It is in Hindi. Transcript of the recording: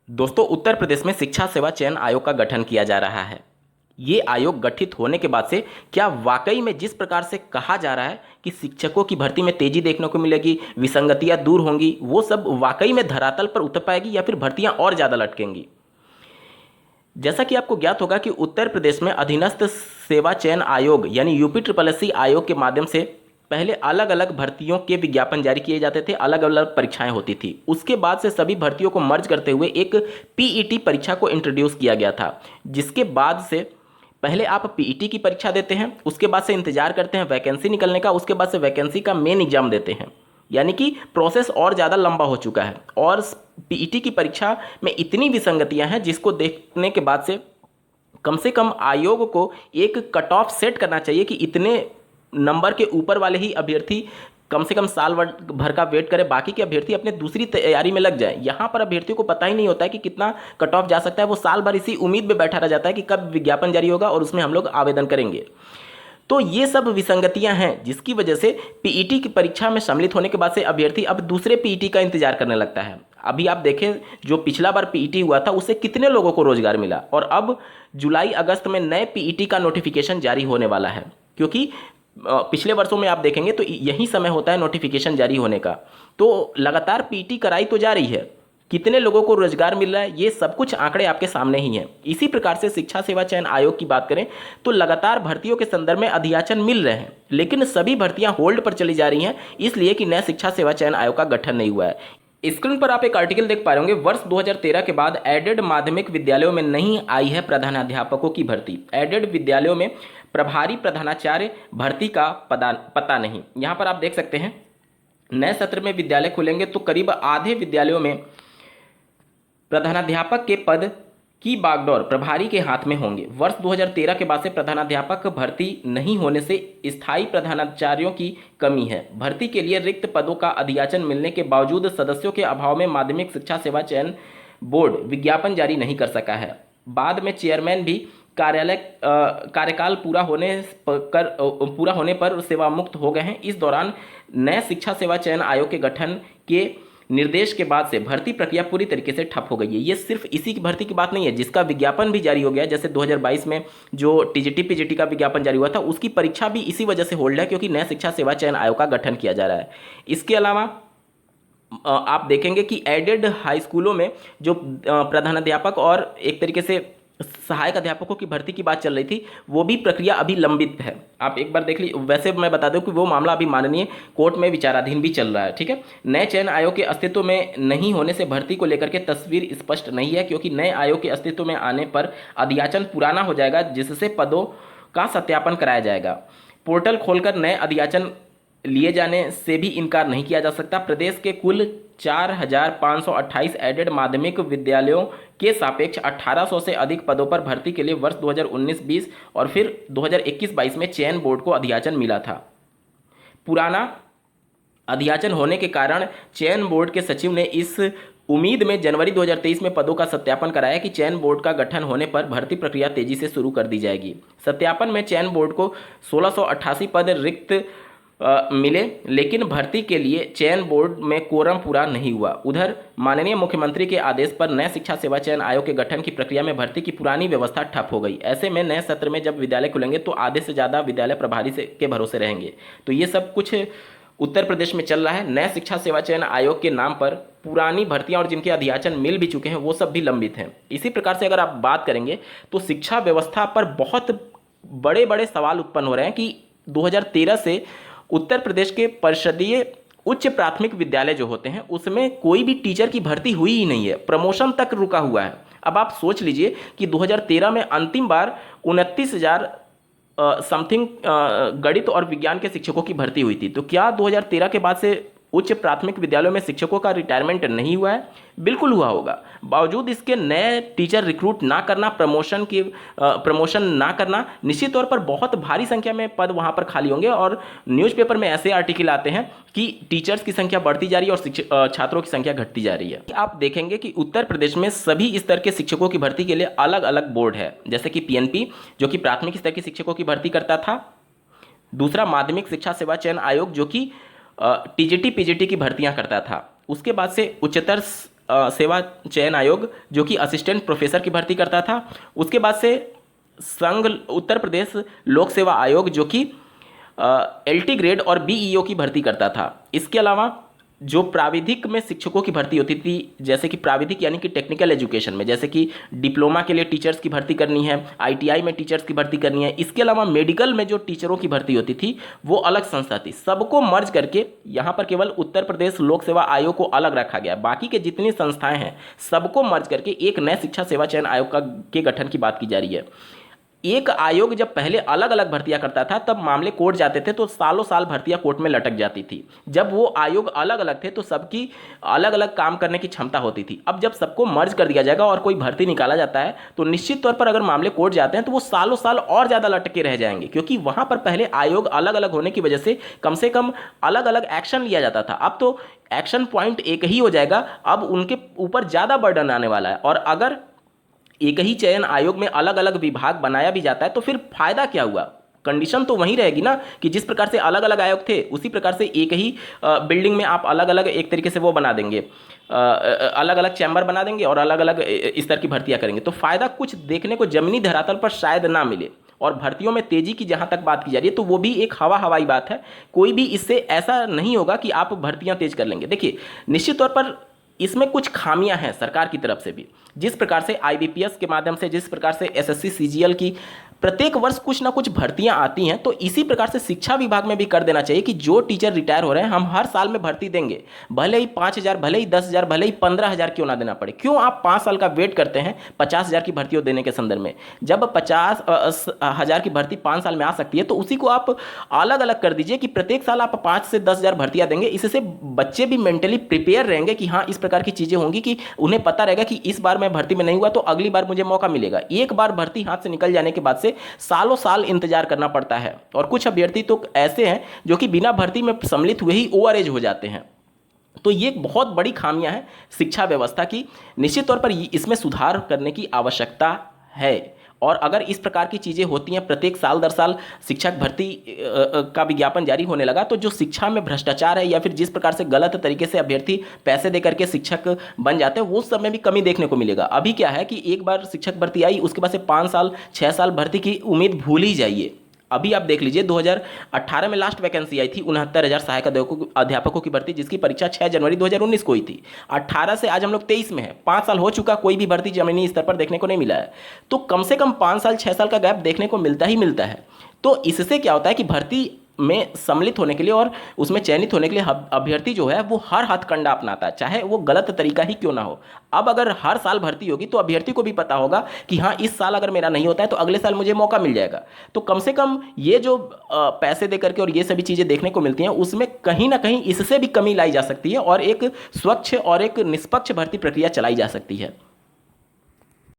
दोस्तों, उत्तर प्रदेश में शिक्षा सेवा चयन आयोग का गठन किया जा रहा है। ये आयोग गठित होने के बाद से क्या वाकई में जिस प्रकार से कहा जा रहा है कि शिक्षकों की भर्ती में तेजी देखने को मिलेगी, विसंगतियां दूर होंगी, वो सब वाकई में धरातल पर उतर पाएगी या फिर भर्तियां और ज़्यादा लटकेंगी? जैसा कि आपको ज्ञात होगा कि उत्तर प्रदेश में अधीनस्थ सेवा चयन आयोग यानी यूपी ट्रिपल एस सी आयोग के माध्यम से पहले अलग अलग भर्तियों के विज्ञापन जारी किए जाते थे, अलग अलग परीक्षाएं होती थी। उसके बाद से सभी भर्तियों को मर्ज करते हुए एक पीईटी परीक्षा को इंट्रोड्यूस किया गया था, जिसके बाद से पहले आप पीईटी की परीक्षा देते हैं, उसके बाद से इंतजार करते हैं वैकेंसी निकलने का, उसके बाद से वैकेंसी का मेन एग्जाम देते हैं। यानी कि प्रोसेस और ज़्यादा लंबा हो चुका है और पीईटी की परीक्षा में इतनी विसंगतियां हैं जिसको देखने के बाद से कम आयोग को एक कट ऑफ सेट करना चाहिए कि इतने नंबर के ऊपर वाले ही अभ्यर्थी कम से कम साल भर का वेट करें, बाकी के अभ्यर्थी अपने दूसरी तैयारी में लग जाए। यहाँ पर अभ्यर्थियों को पता ही नहीं होता है कि कितना कट ऑफ जा सकता है। वो साल भर इसी उम्मीद में बैठा रह जाता है कि कब विज्ञापन जारी होगा और उसमें हम लोग आवेदन करेंगे। तो ये सब विसंगतियां हैं जिसकी वजह से पीईटी की परीक्षा में सम्मिलित होने के बाद से अभ्यर्थी अब दूसरे पीईटी का इंतजार करने लगता है। अभी आप देखें, जो पिछला बार पीईटी हुआ था उससे कितने लोगों को रोजगार मिला, और अब जुलाई अगस्त में नए पीईटी का नोटिफिकेशन जारी होने वाला है। क्योंकि पिछले वर्षों में आप देखेंगे तो यही समय होता है नोटिफिकेशन जारी होने का। तो लगातार पीईटी कराई तो जा रही है, कितने लोगों को रोजगार मिल रहा है, ये सब कुछ आंकड़े आपके सामने ही हैं। इसी प्रकार से शिक्षा सेवा चयन आयोग की बात करें तो लगातार भर्तियों के संदर्भ में अधियाचन मिल रहे हैं, लेकिन सभी भर्तियां होल्ड पर चली जा रही हैं, इसलिए कि नया शिक्षा सेवा चयन आयोग का गठन नहीं हुआ है। स्क्रीन पर आप एक आर्टिकल देख पा रहे होंगे। वर्ष 2013 के बाद एडेड माध्यमिक विद्यालयों में नहीं आई है प्रधानाध्यापकों की भर्ती। एडेड विद्यालयों में प्रभारी प्रधानाचार्य भर्ती का पता नहीं। यहाँ पर आप देख सकते हैं, नए सत्र में विद्यालय खुलेंगे तो करीब आधे विद्यालयों में प्रधानाध्यापक के पद की बागडोर प्रभारी के हाथ में होंगे। वर्ष 2013 के बाद से प्रधानाध्यापक भर्ती नहीं होने से स्थायी प्रधानाचार्यों की कमी है। भर्ती के लिए रिक्त पदों का अधियाचन मिलने के बावजूद सदस्यों के अभाव में माध्यमिक शिक्षा सेवा चयन बोर्ड विज्ञापन जारी नहीं कर सका है। बाद में चेयरमैन भी कार्यकाल पूरा होने पर सेवा मुक्त हो गए हैं। इस दौरान नए शिक्षा सेवा चयन आयोग के गठन के निर्देश के बाद से भर्ती प्रक्रिया पूरी तरीके से ठप हो गई है। ये सिर्फ इसी की भर्ती की बात नहीं है, जिसका विज्ञापन भी जारी हो गया, जैसे 2022 में जो टीजीटी पीजीटी का विज्ञापन जारी हुआ था, उसकी परीक्षा भी इसी वजह से होल्ड है क्योंकि नया शिक्षा सेवा चयन आयोग का गठन किया जा रहा है। इसके अलावा आप देखेंगे कि एडेड हाई स्कूलों में जो प्रधानाध्यापक और एक तरीके से सहायक अध्यापकों की भर्ती की बात चल रही थी, वो भी प्रक्रिया अभी लंबित है। आप एक बार देख लीजिए। वैसे मैं बता दूं कि वो मामला अभी माननीय कोर्ट में विचाराधीन भी चल रहा है। ठीक है, नए चयन आयोग के अस्तित्व में नहीं होने से भर्ती को लेकर के तस्वीर स्पष्ट नहीं है, क्योंकि नए आयोग के अस्तित्व में आने पर अधियाचन पुराना हो जाएगा, जिससे पदों का सत्यापन कराया जाएगा। पोर्टल खोलकर नए अधियाचन लिए जाने से भी इनकार नहीं किया जा सकता। प्रदेश के कुल 4,528 एडेड माध्यमिक विद्यालयों के सापेक्ष 1,800 से अधिक पदों पर भर्ती के लिए वर्ष 2019-20 और फिर 2021-22 में चयन बोर्ड को अधियाचन मिला था। पुराना अधियाचन होने के कारण चयन बोर्ड के सचिव ने इस उम्मीद में जनवरी 2023 में पदों का सत्यापन कराया कि चयन बोर्ड का गठन होने पर भर्ती प्रक्रिया तेजी से शुरू कर दी जाएगी। सत्यापन में चयन बोर्ड को 1688 पद रिक्त मिले, लेकिन भर्ती के लिए चयन बोर्ड में कोरम पूरा नहीं हुआ। उधर माननीय मुख्यमंत्री के आदेश पर नए शिक्षा सेवा चयन आयोग के गठन की प्रक्रिया में भर्ती की पुरानी व्यवस्था ठप हो गई। ऐसे में नए सत्र में जब विद्यालय खुलेंगे तो आधे से ज़्यादा विद्यालय प्रभारी के भरोसे रहेंगे। तो ये सब कुछ उत्तर प्रदेश में चल रहा है। नए शिक्षा सेवा चयन आयोग के नाम पर पुरानी भर्तियां और जिनके अधियाचन मिल भी चुके हैं वो सब भी लंबित हैं। इसी प्रकार से अगर आप बात करेंगे तो शिक्षा व्यवस्था पर बहुत बड़े बड़े सवाल उत्पन्न हो रहे हैं कि 2013 से उत्तर प्रदेश के परिषदीय उच्च प्राथमिक विद्यालय जो होते हैं उसमें कोई भी टीचर की भर्ती हुई ही नहीं है, प्रमोशन तक रुका हुआ है। अब आप सोच लीजिए कि 2013 में अंतिम बार 29,000 समथिंग गणित और विज्ञान के शिक्षकों की भर्ती हुई थी। तो क्या 2013 के बाद से उच्च प्राथमिक विद्यालयों में शिक्षकों का रिटायरमेंट नहीं हुआ है? बिल्कुल हुआ होगा। बावजूद इसके नए टीचर रिक्रूट ना करना, प्रमोशन ना करना, निश्चित तौर पर बहुत भारी संख्या में पद वहां पर खाली होंगे और न्यूज़पेपर में ऐसे आर्टिकल आते हैं कि टीचर्स की संख्या बढ़ती जा रही है और छात्रों की संख्या घटती जा रही है। आप देखेंगे कि उत्तर प्रदेश में सभी स्तर के शिक्षकों की भर्ती के लिए अलग अलग बोर्ड है, जैसे कि पीएनपी जो कि प्राथमिक स्तर के शिक्षकों की भर्ती करता था, दूसरा माध्यमिक शिक्षा सेवा चयन आयोग जो कि टीजीटी पीजीटी की भर्तियां करता था, उसके बाद से उच्चतर सेवा चयन आयोग जो कि असिस्टेंट प्रोफेसर की भर्ती करता था। उसके बाद से संघ उत्तर प्रदेश लोक सेवा आयोग जो कि एलटी ग्रेड और बीईओ की भर्ती करता था। इसके अलावा जो प्राविधिक में शिक्षकों की भर्ती होती थी, जैसे कि प्राविधिक यानी कि टेक्निकल एजुकेशन में, जैसे कि डिप्लोमा के लिए टीचर्स की भर्ती करनी है, आईटीआई में टीचर्स की भर्ती करनी है। इसके अलावा मेडिकल में जो टीचरों की भर्ती होती थी वो अलग संस्था थी। सबको मर्ज करके यहाँ पर केवल उत्तर प्रदेश लोक सेवा आयोग को अलग रखा गया। बाकी के जितनी संस्थाएं हैं सबको मर्ज करके एक नए शिक्षा सेवा चयन आयोग के गठन की बात की जा रही है। एक आयोग जब पहले अलग अलग भर्तियां करता था तब मामले कोर्ट जाते थे तो सालों साल भर्तियां कोर्ट में लटक जाती थी। जब वो आयोग अलग अलग थे तो सबकी अलग अलग काम करने की क्षमता होती थी। अब जब सबको मर्ज कर दिया जाएगा और कोई भर्ती निकाला जाता है तो निश्चित तौर पर अगर मामले कोर्ट जाते हैं तो वो सालों साल और ज़्यादा लटके रह जाएंगे, क्योंकि वहाँ पर पहले आयोग अलग अलग होने की वजह से कम अलग अलग एक्शन लिया जाता था। अब तो एक्शन पॉइंट एक ही हो जाएगा, अब उनके ऊपर ज़्यादा बर्डन आने वाला है। और अगर एक ही चयन आयोग में अलग अलग विभाग बनाया भी जाता है तो फिर फायदा क्या हुआ? कंडीशन तो वही रहेगी ना कि जिस प्रकार से अलग अलग आयोग थे उसी प्रकार से एक ही बिल्डिंग में आप अलग अलग एक तरीके से वो बना देंगे, अलग अलग चैम्बर बना देंगे और अलग अलग स्तर की भर्तियां करेंगे, तो फायदा कुछ देखने को जमीनी धरातल पर शायद ना मिले। और भर्तियों में तेजी की जहां तक बात की जा रही है तो वो भी एक हवाई बात है। कोई भी इससे ऐसा नहीं होगा कि आप भर्तियां तेज कर लेंगे। देखिए, निश्चित तौर पर इसमें कुछ खामियां हैं सरकार की तरफ से भी। जिस प्रकार से आईबीपीएस के माध्यम से, जिस प्रकार से एसएससी सीजीएल की प्रत्येक वर्ष कुछ ना कुछ भर्तियां आती हैं, तो इसी प्रकार से शिक्षा विभाग में भी कर देना चाहिए कि जो टीचर रिटायर हो रहे हैं हम हर साल में भर्ती देंगे, भले ही 5,000, भले ही 10,000, भले ही 15,000 क्यों ना देना पड़े। क्यों आप 5 साल का वेट करते हैं 50,000 की भर्तियों देने के संदर्भ में? जब 50,000 की भर्ती 5 साल में आ सकती है तो उसी को आप अलग अलग कर दीजिए कि प्रत्येक साल आप 5 से 10,000 भर्तियां देंगे। इससे बच्चे भी मेंटली प्रिपेयर रहेंगे कि हाँ, इस प्रकार की चीज़ें होंगी, कि उन्हें पता रहेगा कि इस बार मैं भर्ती में नहीं हुआ तो अगली बार मुझे मौका मिलेगा। एक बार भर्ती हाथ से निकल जाने के बाद से सालों साल इंतजार करना पड़ता है। और कुछ अभ्यर्थी तो ऐसे हैं जो कि बिना भर्ती में सम्मिलित हुए ही ओवर एज हो जाते हैं। तो ये बहुत बड़ी खामियां हैं शिक्षा व्यवस्था की। निश्चित तौर पर इसमें सुधार करने की आवश्यकता है। और अगर इस प्रकार की चीज़ें होती हैं, प्रत्येक साल दर साल शिक्षक भर्ती का विज्ञापन जारी होने लगा, तो जो शिक्षा में भ्रष्टाचार है या फिर जिस प्रकार से गलत तरीके से अभ्यर्थी पैसे दे करके शिक्षक बन जाते हैं, वो सब में भी कमी देखने को मिलेगा। अभी क्या है कि एक बार शिक्षक भर्ती आई, उसके बाद से 5 साल 6 साल भर्ती की उम्मीद भूल ही जाइए। अभी आप देख लीजिए 2018 में लास्ट वैकेंसी आई थी 69,000 सहायक अध्यापकों की भर्ती, जिसकी परीक्षा 6 जनवरी 2019 को हुई थी। 18 से आज हम लोग 23 में है, 5 साल हो चुका, कोई भी भर्ती जमीनी स्तर पर देखने को नहीं मिला है। तो कम से कम 5 साल 6 साल का गैप देखने को मिलता ही मिलता है। तो इससे क्या होता है कि भर्ती में सम्मिलित होने के लिए और उसमें चयनित होने के लिए अभ्यर्थी जो है वो हर हथकंडा अपनाता है, चाहे वो गलत तरीका ही क्यों ना हो। अब अगर हर साल भर्ती होगी तो अभ्यर्थी को भी पता होगा कि हाँ, इस साल अगर मेरा नहीं होता है तो अगले साल मुझे मौका मिल जाएगा। तो कम से कम ये जो पैसे दे करके और ये सभी चीज़ें देखने को मिलती हैं, उसमें कहीं ना कहीं इससे भी कमी लाई जा सकती है और एक स्वच्छ और एक निष्पक्ष भर्ती प्रक्रिया चलाई जा सकती है।